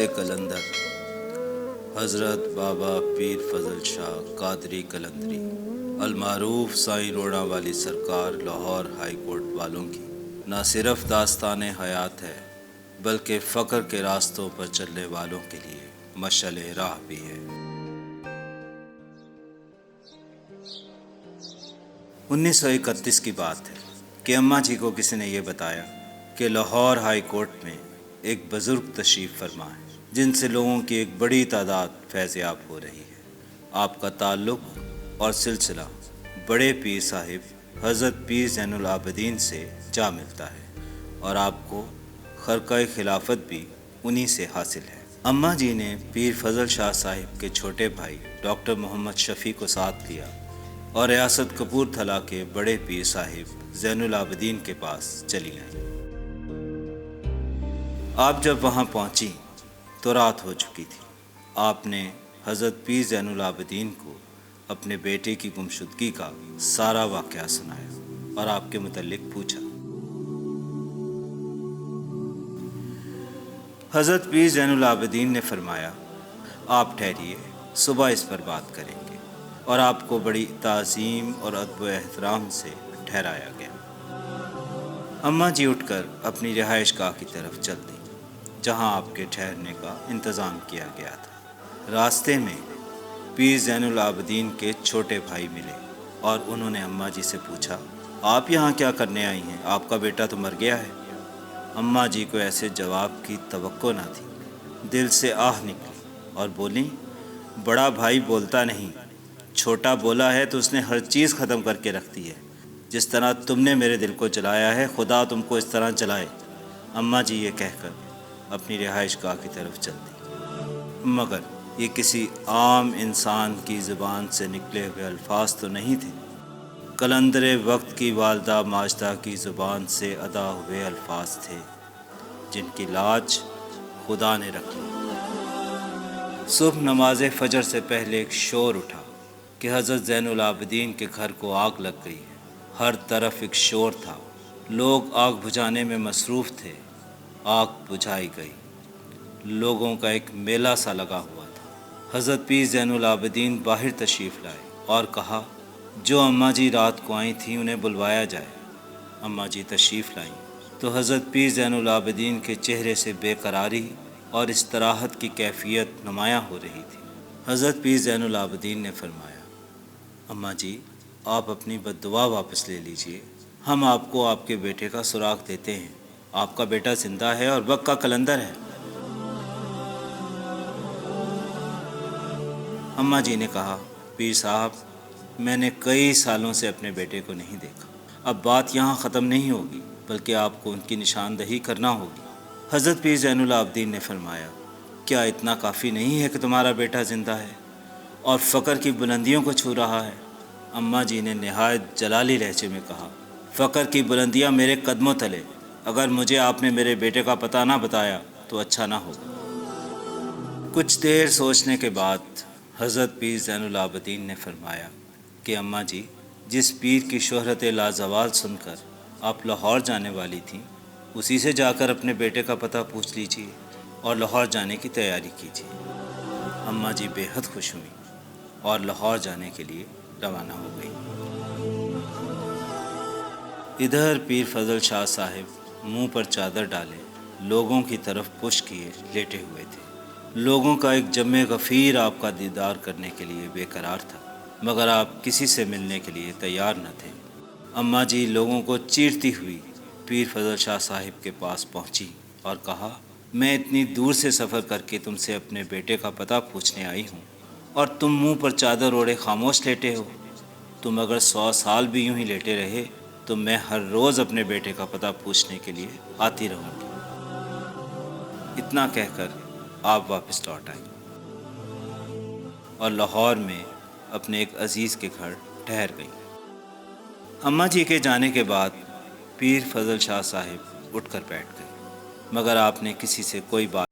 کلندر حضرت بابا پیر فضل شاہ قادری کلندری المعروف سائیں روڑا والی سرکار لاہور ہائی کورٹ والوں کی نہ صرف داستان حیات ہے بلکہ فقر کے راستوں پر چلنے والوں کے لیے مشعل راہ بھی ہے۔ 1931 کی بات ہے کہ اماں جی کو کسی نے یہ بتایا کہ لاہور ہائی کورٹ میں ایک بزرگ تشریف فرما ہے جن سے لوگوں کی ایک بڑی تعداد فیض یاب ہو رہی ہے۔ آپ کا تعلق اور سلسلہ بڑے پیر صاحب حضرت پیر زین العابدین سے جا ملتا ہے اور آپ کو خرقہ خلافت بھی انہی سے حاصل ہے۔ اماں جی نے پیر فضل شاہ صاحب کے چھوٹے بھائی ڈاکٹر محمد شفیع کو ساتھ لیا اور ریاست کپور تھلا کے بڑے پیر صاحب زین العابدین کے پاس چلی آئیں۔ آپ جب وہاں پہنچی تو رات ہو چکی تھی۔ آپ نے حضرت پیر زین العابدین کو اپنے بیٹے کی گمشدگی کا سارا واقعہ سنایا اور آپ کے متعلق پوچھا۔ حضرت پیر زین العابدین نے فرمایا، آپ ٹھہریے، صبح اس پر بات کریں گے، اور آپ کو بڑی تعظیم اور ادب و احترام سے ٹھہرایا گیا۔ اماں جی اٹھ کر اپنی رہائش گاہ کی طرف چل دیں جہاں آپ کے ٹھہرنے کا انتظام کیا گیا تھا۔ راستے میں پیر زین العابدین کے چھوٹے بھائی ملے اور انہوں نے اماں جی سے پوچھا، آپ یہاں کیا کرنے آئی ہیں؟ آپ کا بیٹا تو مر گیا ہے۔ اماں جی کو ایسے جواب کی توقع نہ تھی۔ دل سے آہ نکلی اور بولیں، بڑا بھائی بولتا نہیں، چھوٹا بولا ہے تو اس نے ہر چیز ختم کر کے رکھ دی ہے۔ جس طرح تم نے میرے دل کو جلایا ہے، خدا تم کو اس طرح جلائے۔ اماں جی یہ کہہ کر اپنی رہائش گاہ کی طرف چل دی، مگر یہ کسی عام انسان کی زبان سے نکلے ہوئے الفاظ تو نہیں تھے، قلندر وقت کی والدہ ماجدہ کی زبان سے ادا ہوئے الفاظ تھے جن کی لاج خدا نے رکھ لی۔ صبح نماز فجر سے پہلے ایک شور اٹھا کہ حضرت زین العابدین کے گھر کو آگ لگ گئی ہے۔ ہر طرف ایک شور تھا، لوگ آگ بجھانے میں مصروف تھے۔ آگ بجھائی گئی، لوگوں کا ایک میلہ سا لگا ہوا تھا۔ حضرت پیر زین العابدین باہر تشریف لائے اور کہا، جو اماں جی رات کو آئی تھیں انہیں بلوایا جائے۔ اماں جی تشریف لائیں تو حضرت پیر زین العابدین کے چہرے سے بے قراری اور استراحت کی کیفیت نمایاں ہو رہی تھی۔ حضرت پیر زین العابدین نے فرمایا، اماں جی آپ اپنی بد دعا واپس لے لیجئے، ہم آپ کو آپ کے بیٹے کا سراغ دیتے ہیں۔ آپ کا بیٹا زندہ ہے اور وقت کا کلندر ہے۔ اماں جی نے کہا، پیر صاحب میں نے کئی سالوں سے اپنے بیٹے کو نہیں دیکھا، اب بات یہاں ختم نہیں ہوگی بلکہ آپ کو ان کی نشاندہی کرنا ہوگی۔ حضرت پیر زین العابدین نے فرمایا، کیا اتنا کافی نہیں ہے کہ تمہارا بیٹا زندہ ہے اور فقر کی بلندیوں کو چھو رہا ہے؟ اماں جی نے نہایت جلالی لہجے میں کہا، فقر کی بلندیاں میرے قدموں تلے، اگر مجھے آپ نے میرے بیٹے کا پتہ نہ بتایا تو اچھا نہ ہوگا۔ کچھ دیر سوچنے کے بعد حضرت پیر زین العابدین نے فرمایا کہ اماں جی جس پیر کی شہرت لازوال سن کر آپ لاہور جانے والی تھیں، اسی سے جا کر اپنے بیٹے کا پتہ پوچھ لیجیے اور لاہور جانے کی تیاری کیجیے۔ اماں جی بے حد خوش ہوئیں اور لاہور جانے کے لیے روانہ ہو گئیں۔ ادھر پیر فضل شاہ صاحب منہ پر چادر ڈالے لوگوں کی طرف پش کیے لیٹے ہوئے تھے۔ لوگوں کا ایک جمع غفیر آپ کا دیدار کرنے کے لیے بے قرار تھا، مگر آپ کسی سے ملنے کے لیے تیار نہ تھے۔ اماں جی لوگوں کو چیرتی ہوئی پیر فضل شاہ صاحب کے پاس پہنچی اور کہا، میں اتنی دور سے سفر کر کے تم سے اپنے بیٹے کا پتہ پوچھنے آئی ہوں اور تم منہ پر چادر اوڑھے خاموش لیٹے ہو۔ تم اگر 100 سال بھی یوں ہی لیٹے رہے تو میں ہر روز اپنے بیٹے کا پتہ پوچھنے کے لیے آتی رہوں گی۔ اتنا کہہ کر آپ واپس لوٹ آئیں اور لاہور میں اپنے ایک عزیز کے گھر ٹھہر گئیں۔ اماں جی کے جانے کے بعد پیر فضل شاہ صاحب اٹھ کر بیٹھ گئے، مگر آپ نے کسی سے کوئی بات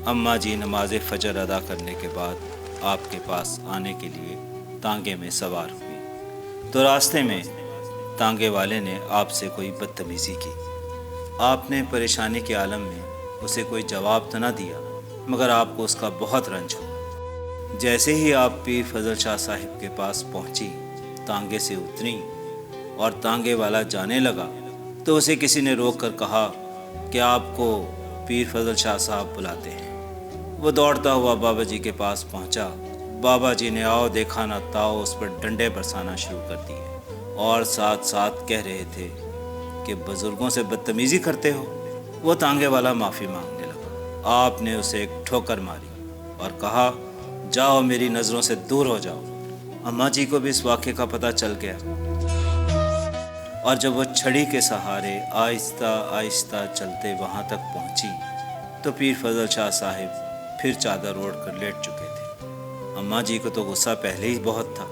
अम्मा जी नमाज फजर अदा करने के बाद आपके पास आने के लिए तांगे में सवार हुई तो रास्ते में तांगे वाले ने आपसे कोई बदतमीज़ी की। आपने परेशानी के आलम में उसे कोई जवाब तो न दिया, मगर आपको उसका बहुत रंज हुआ। जैसे ही आप पीर फजल शाह साहिब के पास पहुंची, तांगे से उतरी और तांगे वाला जाने लगा तो उसे किसी ने रोक कर कहा कि आपको पीर फजल शाह साहब बुलाते हैं। वो दौड़ता हुआ बाबा जी के पास पहुंचा। बाबा जी ने आओ देखा ना ताओ उस पर डंडे बरसाना शुरू कर दिए और साथ साथ कह रहे थे कि बुजुर्गों से बदतमीज़ी करते हो। वो तांगे वाला माफ़ी मांगने लगा। आपने उसे एक ठोकर मारी और कहा, जाओ मेरी नज़रों से दूर हो जाओ। अम्मा जी को भी इस वाक़े का पता चल गया और जब वो छड़ी के सहारे आहिस्ता आहिस्ता चलते वहाँ तक पहुँची तो पीर फजल शाह साहिब फिर चादर ओढ़ कर लेट चुके थे। अम्मा जी को तो गुस्सा पहले ही बहुत था।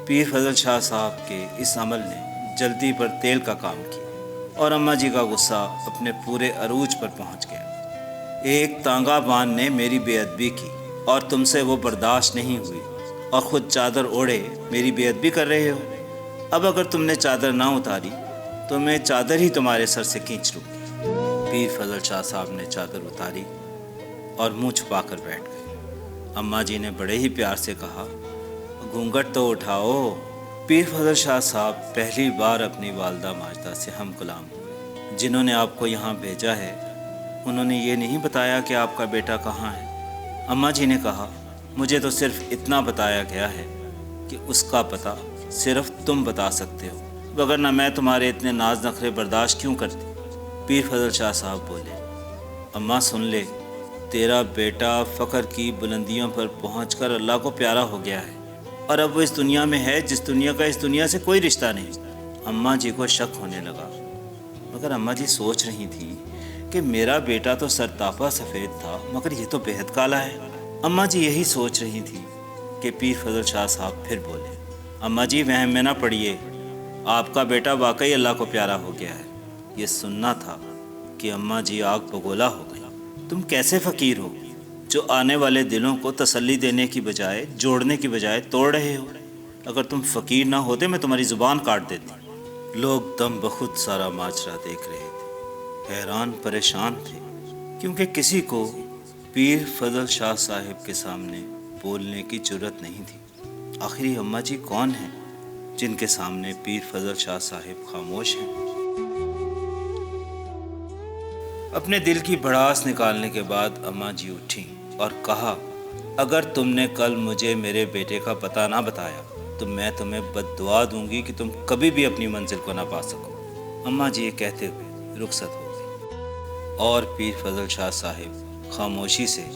पीर फजल शाह साहब के इस अमल ने जल्दी पर तेल का काम किया और अम्मा जी का गुस्सा अपने पूरे अरूज पर पहुंच गया। एक तांगा बान ने मेरी बेअदबी की और तुमसे वो बर्दाश्त नहीं हुई और ख़ुद चादर ओढ़े मेरी बेअदबी कर रहे हो। अब अगर तुमने चादर ना उतारी तो मैं चादर ही तुम्हारे सर से खींच लूँगी। पीर फजल शाह साहब ने चादर उतारी और मुंह छुपा कर बैठ गए। अम्मा जी ने बड़े ही प्यार से कहा, घूंघट तो उठाओ। पीर फजल शाह साहब पहली बार अपनी वालदा माजदा से हम गुलाम हुए। जिन्होंने आपको यहाँ भेजा है उन्होंने ये नहीं बताया कि आपका बेटा कहाँ है। अम्मा जी ने कहा, मुझे तो सिर्फ इतना बताया गया है कि उसका पता सिर्फ तुम बता सकते हो, वगरना मैं तुम्हारे इतने नाज नखरे बर्दाश्त क्यों करती। पीर फजल शाह साहब बोले, अम्मा सुन ले, तेरा बेटा फ़ख्र की बुलंदियों पर पहुंचकर अल्लाह को प्यारा हो गया है और अब वो इस दुनिया में है जिस दुनिया का इस दुनिया से कोई रिश्ता नहीं। अम्मा जी को शक होने लगा, मगर अम्मा जी सोच रही थी कि मेरा बेटा तो सरतापा सफ़ेद था मगर ये तो बेहद काला है। अम्मा जी यही सोच रही थी कि पीर फजल शाह साहब फिर बोले, अम्मा जी वहम में ना पड़िए, आपका बेटा वाकई अल्लाह को प्यारा हो गया है। ये सुनना था कि अम्मा जी आग बगोला हो गई। तुम कैसे फ़कीर हो जो आने वाले दिलों को तसल्ली देने की बजाय जोड़ने की बजाय तोड़ रहे हो। अगर तुम फ़कीर ना होते मैं तुम्हारी ज़ुबान काट देती। लोग दम बखुद सारा माजरा देख रहे थे, हैरान परेशान थे, क्योंकि किसी को पीर फजल शाह साहिब के सामने बोलने की जुर्रत नहीं थी। आखिर ये अम्मा जी कौन हैं जिनके सामने पीर फजल शाह साहिब खामोश हैं। अपने दिल की भड़ास निकालने के बाद अम्मा जी उठी और कहा, अगर तुमने कल मुझे मेरे बेटे का पता ना बताया तो मैं तुम्हें बद्दुआ दूंगी कि तुम कभी भी अपनी मंजिल को ना पा सको। अम्मा जी ये कहते हुए रुखसत हो गई और पीर फजल शाह साहिब खामोशी से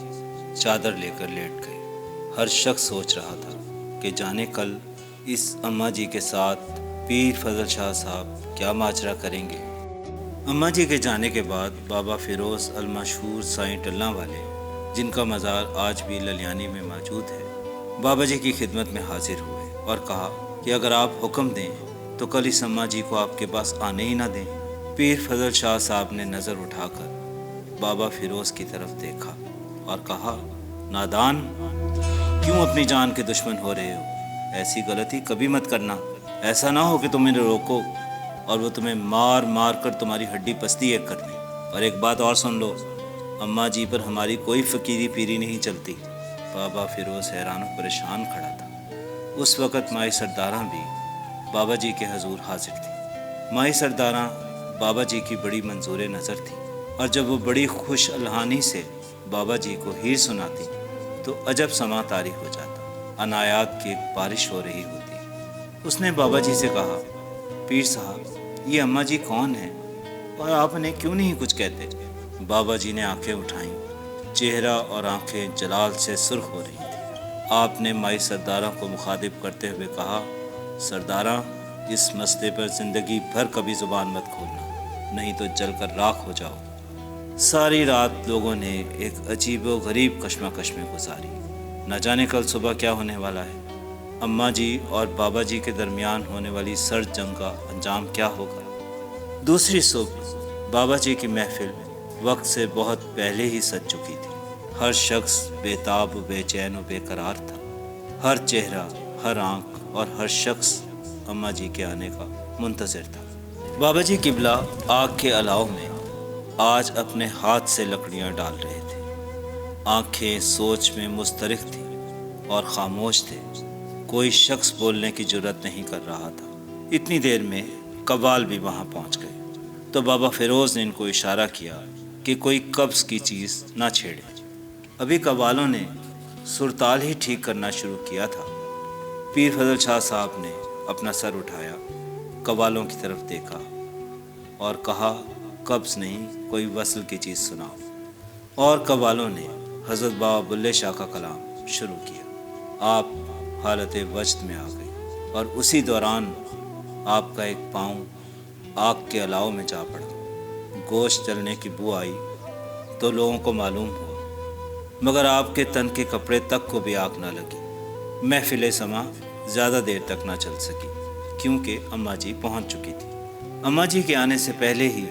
चादर लेकर लेट गए। हर शख्स सोच रहा था कि जाने कल इस अम्मा जी के साथ पीर फजल शाह साहब क्या माजरा करेंगे। अम्मा जी के जाने के बाद बाबा फ़िरोज़ अल मशहूर साईं टल्ला वाले, जिनका मज़ार आज भी ललियानी में मौजूद है, बाबा जी की खिदमत में हाजिर हुए और कहा कि अगर आप हुक्म दें तो कल इस अम्मा जी को आपके पास आने ही ना दें। पीर फजल शाह साहब ने नज़र उठाकर बाबा फ़िरोज़ की तरफ देखा और कहा, नादान, क्यों अपनी जान के दुश्मन हो रहे हो? ऐसी गलती कभी मत करना। ऐसा ना हो कि तुम इन्हें रोको और वो तुम्हें मार मार कर तुम्हारी हड्डी पस्ती एक कर दें। और एक बात और सुन लो, अम्मा जी पर हमारी कोई फ़कीरी पीरी नहीं चलती। बाबा फ़िरोज़ हैरान और परेशान खड़ा था। उस वक़्त माई सरदारा भी बाबा जी के हजूर हाजिर थी। माई सरदारा बाबा जी की बड़ी मंजूर नज़र थी और जब वो बड़ी खुश अलहानी से बाबा जी को हीर सुनाती तो अजब समा तारी हो जाता। अनायात की एक बारिश हो रही होती। उसने बाबा जी से कहा, पीर साहब, ये अम्मा जी कौन है और आप उन्हें क्यों नहीं कुछ कहते? बाबा जी ने आंखें उठाईं। चेहरा और आंखें जलाल से सुर्ख हो रही थी। आपने माई सरदारा को मुखातिब करते हुए कहा, सरदारा, इस मसले पर ज़िंदगी भर कभी ज़ुबान मत खोलना, नहीं तो जलकर राख हो जाओ। सारी रात लोगों ने एक अजीब व गरीब कश्मकश में गुजारी। न जाने कल सुबह क्या होने वाला है। अम्मा जी और बाबा जी के दरमियान होने वाली सर्द जंग का अंजाम क्या होगा। दूसरी सुबह बाबा जी की महफिल वक्त से बहुत पहले ही सज चुकी थी। हर शख्स बेताब बे चैन बेकरार था। हर चेहरा, हर आंख और हर शख्स अम्मा जी के आने का मुंतज़िर था। बाबा जी किबला आग के अलाव में आज अपने हाथ से लकड़ियां डाल रहे थे। आंखें सोच में मुस्तरिक थी और खामोश थे। कोई शख्स बोलने की जुर्रत नहीं कर रहा था। इतनी देर में कव्वाल भी वहां पहुंच गए तो बाबा फिरोज़ ने इनको इशारा किया कि कोई कब्ज़ की चीज़ ना छेड़े। अभी कव्वालों ने सुरताल ही ठीक करना शुरू किया था। पीर फजल शाह साहब ने अपना सर उठाया, कव्वालों की तरफ देखा और कहा, कब्ज़ नहीं, कोई वसल की चीज़ सुनाओ। और कव्वालों ने हज़रत बाबा बुल्ले शाह का कलाम शुरू किया। आप हालत वजद में आ गए और उसी दौरान आपका एक पाँव आग के अलाव में जा पड़ा। गोश्त जलने की बू आई तो लोगों को मालूम हुआ, मगर आपके तन के कपड़े तक को भी आग ना लगी। महफिल समा ज़्यादा देर तक ना चल सकी क्योंकि अम्मा जी पहुंच चुकी थी। अम्मा जी के आने से पहले ही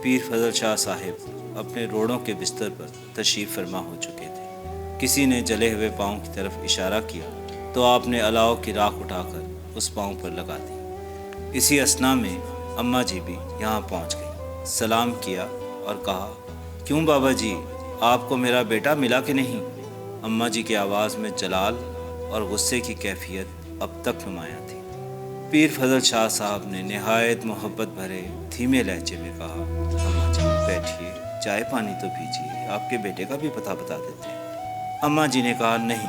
पीर फजल शाह साहिब अपने रोड़ों के बिस्तर पर तशरीफ़ फरमा हो चुके थे। किसी ने जले हुए पाँव की तरफ इशारा किया तो आपने अलाव की राख उठाकर उस पाँव पर लगा दी। इसी असना में अम्मा जी भी यहाँ पहुँच गई। सलाम किया और कहा, क्यों बाबा जी, आपको मेरा बेटा मिला कि नहीं? अम्मा जी की आवाज़ में जलाल और गुस्से की कैफियत अब तक नुमायाँ थी। पीर फजल शाह साहब ने नहायत मोहब्बत भरे धीमे लहजे में कहा, अम्मा जी बैठिए, चाय पानी तो पीजिए, आपके बेटे का भी पता बता देते हैं। अम्मा जी ने कहा, नहीं,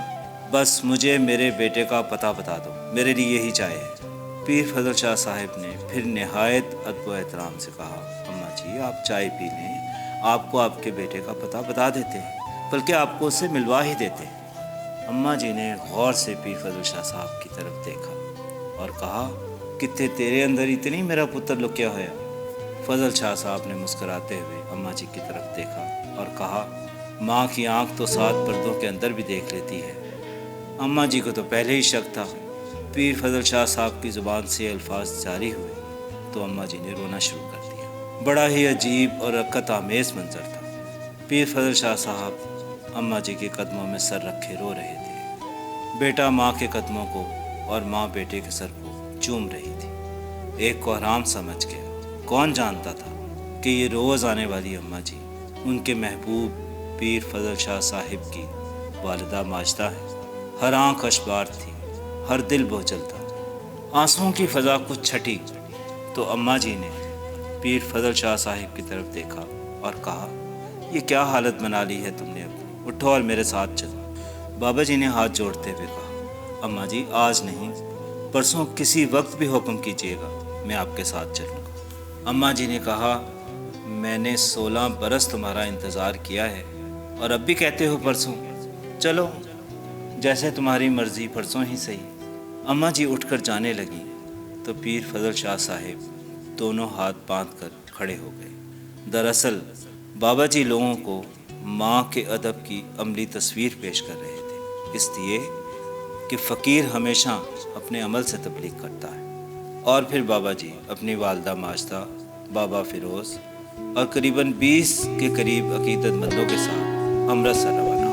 बस मुझे मेरे बेटे का पता बता दो, मेरे लिए यही चाय है। पीर फजल शाह साहब ने फिर नहायत अदब व एहतराम से कहा, अम्मा जी आप चाय पी लें, आपको आपके बेटे का पता बता देते हैं, बल्कि आपको उससे मिलवा ही देते हैं। अम्मा जी ने गौर से पीर फजल शाह साहब की तरफ देखा और कहा, कितने तेरे अंदर इतनी मेरा पुत्र लुक्या होया। फजल शाह साहब ने मुस्कुराते हुए अम्मा जी की तरफ देखा और कहा, माँ की आंख तो 7 पर्दों के अंदर भी देख लेती है। अम्मा जी को तो पहले ही शक था। पीर फजल शाह साहब की ज़ुबान से अल्फाज जारी हुए तो अम्मा जी ने रोना शुरू कर दिया। बड़ा ही अजीब और रक्कत आमेज़ मंजर था। पीर फजल शाह साहब अम्मा जी के कदमों में सर रखे रो रहे थे। बेटा माँ के कदमों को और माँ बेटे के सर को चूम रही थी। एक को हराम समझ गया। कौन जानता था कि ये रोज़ आने वाली अम्मा जी उनके महबूब पीर फजल शाह साहिब की वालिदा माजदा है। हर आँख अशबार थी, हर दिल बोझल था। आंसुओं की फ़ज़ा कुछ छटी तो अम्मा जी ने पीर फजल शाह साहिब की तरफ देखा और कहा, ये क्या हालत बना ली है तुमने अपनी, उठो और मेरे साथ चलो। बाबा जी ने हाथ जोड़ते हुए कहा, अम्मा जी आज नहीं, परसों किसी वक्त भी हुक्म कीजिएगा, मैं आपके साथ चलूँगा। अम्मा जी ने कहा, मैंने 16 बरस तुम्हारा इंतज़ार किया है और अब भी कहते हो परसों? चलो जैसे तुम्हारी मर्ज़ी, परसों ही सही। अम्मा जी उठकर जाने लगी तो पीर फजल शाह साहिब दोनों हाथ बांध कर खड़े हो गए। दरअसल बाबा जी लोगों को माँ के अदब की अमली तस्वीर पेश कर रहे थे, इसलिए कि फ़कीर हमेशा अपने अमल से तबलीग करता है। और फिर बाबा जी अपनी वालदा माजदा बाबा फिरोज़ और करीबन 20 के करीब अकीदतमंदों के साथ अमृतसर रवाना